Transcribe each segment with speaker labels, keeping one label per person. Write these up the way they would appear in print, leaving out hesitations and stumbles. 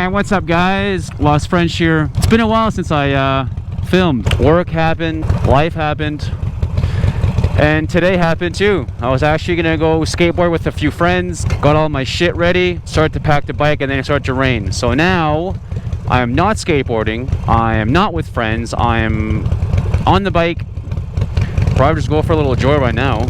Speaker 1: Man, what's up guys? Lost French here. It's been a while since I filmed. Work happened, life happened, and today happened too. I was actually gonna go skateboard with a few friends, got all my shit ready, started to pack the bike, and then it started to rain. So now I am not skateboarding, I am not with friends, I am on the bike. Probably just go for a little joyride now.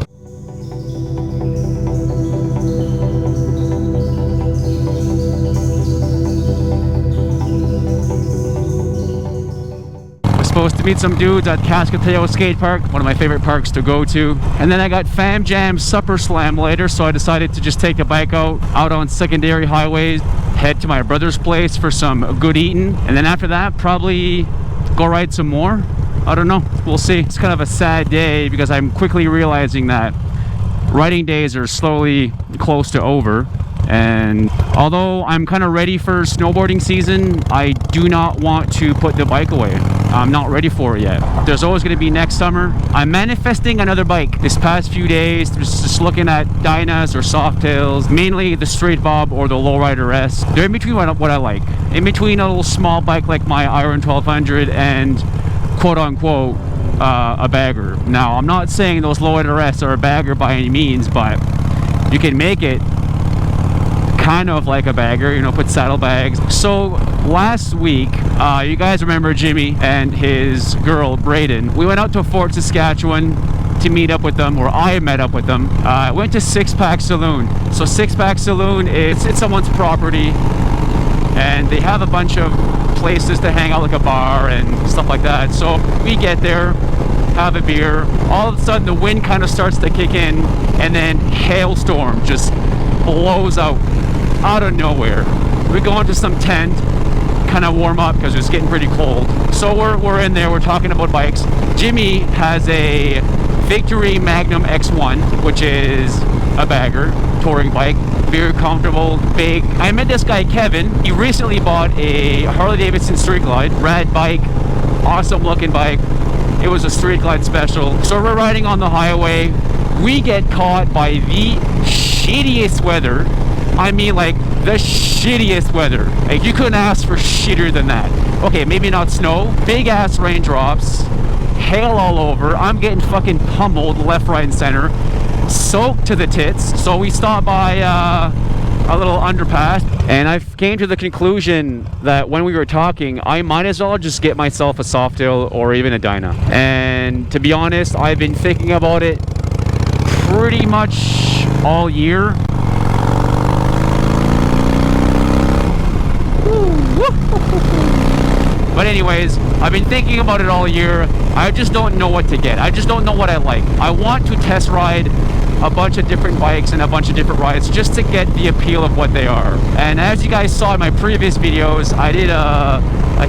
Speaker 1: Supposed to meet some dudes at Cascateo Skate Park, one of my favorite parks to go to. And then I got Fam Jam Supper Slam later, so I decided to just take the bike out on secondary highways, head to my brother's place for some good eating, and then after that probably go ride some more. I don't know, we'll see. It's kind of a sad day because I'm quickly realizing that riding days are slowly close to over. And although I'm kind of ready for snowboarding season, I do not want to put the bike away. I'm not ready for it yet. There's always going to be next summer. I'm manifesting another bike this past few days, just looking at Dynas or Softails, mainly the Straight Bob or the Lowrider S. They're in between what I like. In between a little small bike like my Iron 1200 and quote unquote a bagger. Now, I'm not saying those Lowrider S are a bagger by any means, but you can make it kind of like a bagger, you know, put saddlebags. So last week, you guys remember Jimmy and his girl Brayden. We went out to Fort Saskatchewan to meet up with them, or I met up with them. I went to Six Pack Saloon. So Six Pack Saloon is it's someone's property, and they have a bunch of places to hang out, like a bar and stuff like that. So we get there, have a beer. All of a sudden, the wind kind of starts to kick in, and then hailstorm just blows out of nowhere. We go into some tent, kind of warm up because it's getting pretty cold. So we're in there, we're talking about bikes. Jimmy has a Victory Magnum X1, which is a bagger, touring bike, very comfortable, big. I met this guy Kevin. He recently bought a Harley Davidson Street Glide, rad bike, awesome looking bike. It was a Street Glide special. So we're riding on the highway. We get caught by the shittiest weather. I mean, like, the shittiest weather. Like, you couldn't ask for shitter than that. Okay, maybe not snow, big ass raindrops, hail all over. I'm getting fucking pummeled left, right, and center, soaked to the tits. So we stopped by a little underpass, and I came to the conclusion that when we were talking, I might as well just get myself a Softail or even a Dyna. And to be honest, I've been thinking about it pretty much all year. But anyways, I've been thinking about it all year. I just don't know what to get. I just don't know what I like. I want to test ride a bunch of different bikes and a bunch of different rides just to get the appeal of what they are. And as you guys saw in my previous videos, I did a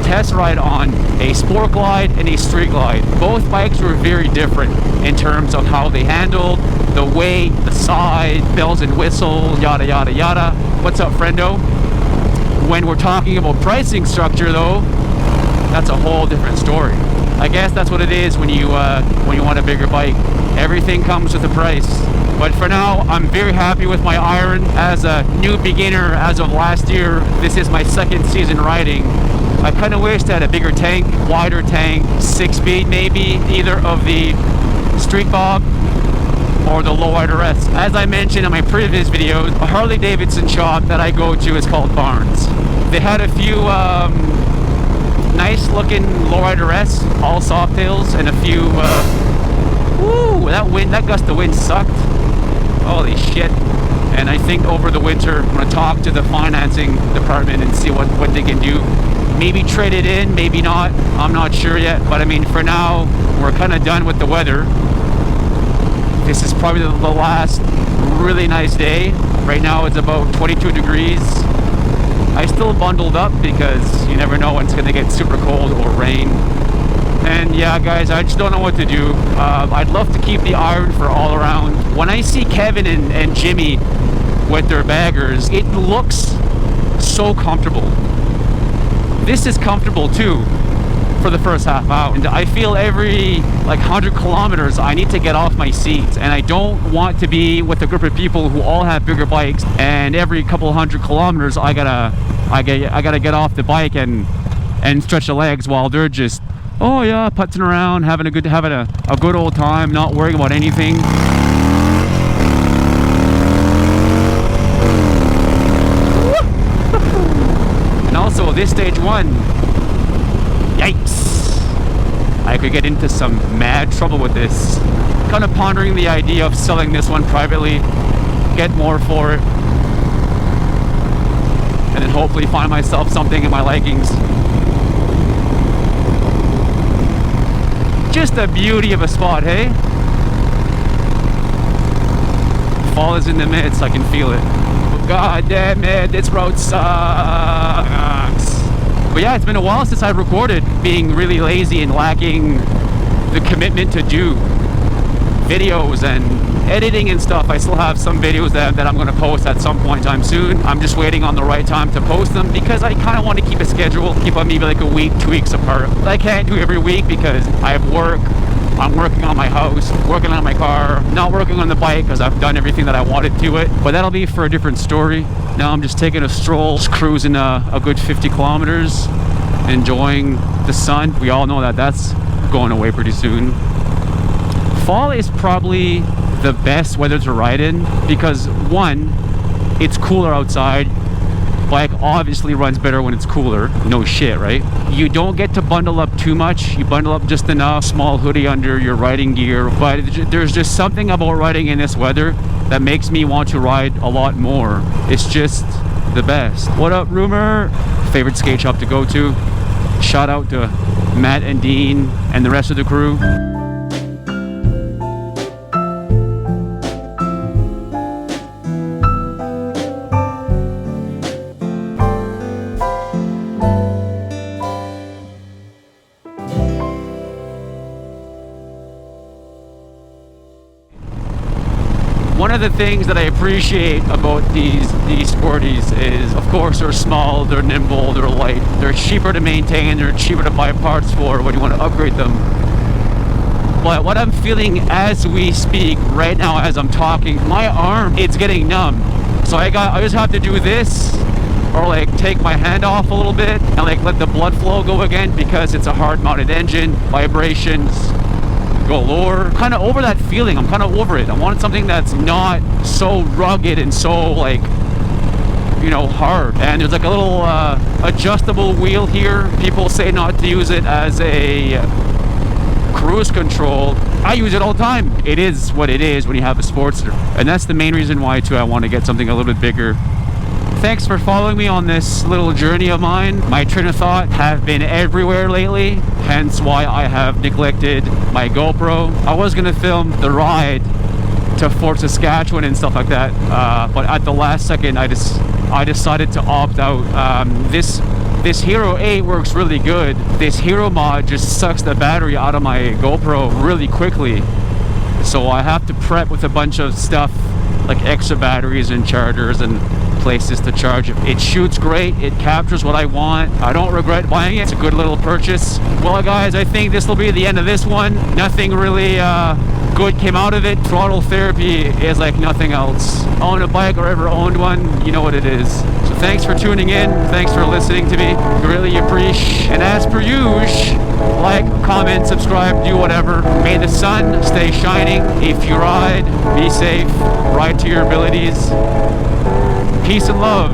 Speaker 1: test ride on a Sport Glide and a Street Glide. Both bikes were very different in terms of how they handled, the weight, the side, bells and whistles, yada yada yada. What's up, friendo? When we're talking about pricing structure though, that's a whole different story. I guess that's what it is when you want a bigger bike. Everything comes with a price. But for now, I'm very happy with my Iron. As a new beginner as of last year, this is my second season riding. I kind of wished I had a bigger tank, wider tank, 6-speed maybe, either of the Street Bob or the Lowrider S. As I mentioned in my previous videos, a Harley Davidson shop that I go to is called Barnes. They had a few nice looking Lowrider S, all Softails, and a few that gust of wind sucked. Holy shit. And I think over the winter I'm gonna talk to the financing department and see what they can do. Maybe trade it in, maybe not, I'm not sure yet. But I mean, for now, we're kind of done with the weather. This is probably the last really nice day. Right now it's about 22 degrees. I still bundled up because you never know when it's gonna get super cold or rain. And yeah, guys, I just don't know what to do. I'd love to keep the Iron for all around. When I see Kevin and Jimmy with their baggers, it looks so comfortable. This is comfortable too for the first half hour. And I feel every like 100 kilometers I need to get off my seat, and I don't want to be with a group of people who all have bigger bikes, and every couple 100 kilometers I gotta I gotta get off the bike and stretch the legs while they're just, oh yeah, putzing around, having a good old time, not worrying about anything. And also this stage 1, yikes, I could get into some mad trouble with this. Kind of pondering the idea of selling this one privately, get more for it, and then hopefully find myself something in my likings. Just the beauty of a spot, hey? Fall is in the midst, I can feel it. God damn it, this road sucks. But yeah, it's been a while since I've recorded, being really lazy and lacking the commitment to do videos and editing and stuff. I still have some videos that I'm going to post at some point in time soon. I'm just waiting on the right time to post them because I kind of want to keep a schedule, keep them maybe like a week, 2 weeks apart. But I can't do every week because I have work. I'm working on my house, working on my car, not working on the bike because I've done everything that I wanted to it. But that'll be for a different story. Now I'm just taking a stroll, just cruising a good 50 kilometers, enjoying the sun. We all know that that's going away pretty soon. Fall is probably the best weather to ride in because, one, it's cooler outside. Bike obviously runs better when it's cooler. No shit, right? You don't get to bundle up too much. You bundle up just enough, small hoodie under your riding gear. But there's just something about riding in this weather that makes me want to ride a lot more. It's just the best. What up, Rumor? Favorite skate shop to go to. Shout out to Matt and Dean and the rest of the crew. One of the things that I appreciate about these sporties is, of course, they're small, they're nimble, they're light, they're cheaper to maintain, they're cheaper to buy parts for when you want to upgrade them. But what I'm feeling as we speak right now, as I'm talking, my arm, it's getting numb. So I just have to do this, or like take my hand off a little bit and like let the blood flow go again because it's a hard mounted engine, vibrations galore. Kind of over that feeling. I'm kind of over it. I wanted something that's not so rugged and so like, you know, hard. And there's like a little adjustable wheel here. People say not to use it as a cruise control. I use it all the time. It is what it is when you have a Sportster, and that's the main reason why too I want to get something a little bit bigger. Thanks for following me on this little journey of mine. My train of thought have been everywhere lately, hence why I have neglected my GoPro. I was gonna film the ride to Fort Saskatchewan and stuff like that, but at the last second I decided to opt out. This Hero 8 works really good. This Hero mod just sucks the battery out of my GoPro really quickly, so I have to prep with a bunch of stuff like extra batteries and chargers and places to charge it. It shoots great, it captures what I want. I don't regret buying it. It's a good little purchase. Well guys, I think this will be the end of this one. Nothing really good came out of it. Throttle therapy is like nothing else. Own a bike or ever owned one, you know what it is. So thanks for tuning in, thanks for listening to me, really appreciate. And as per usual, like, comment, subscribe, do whatever. May the sun stay shining. If you ride, be safe, ride to your abilities. Peace and love.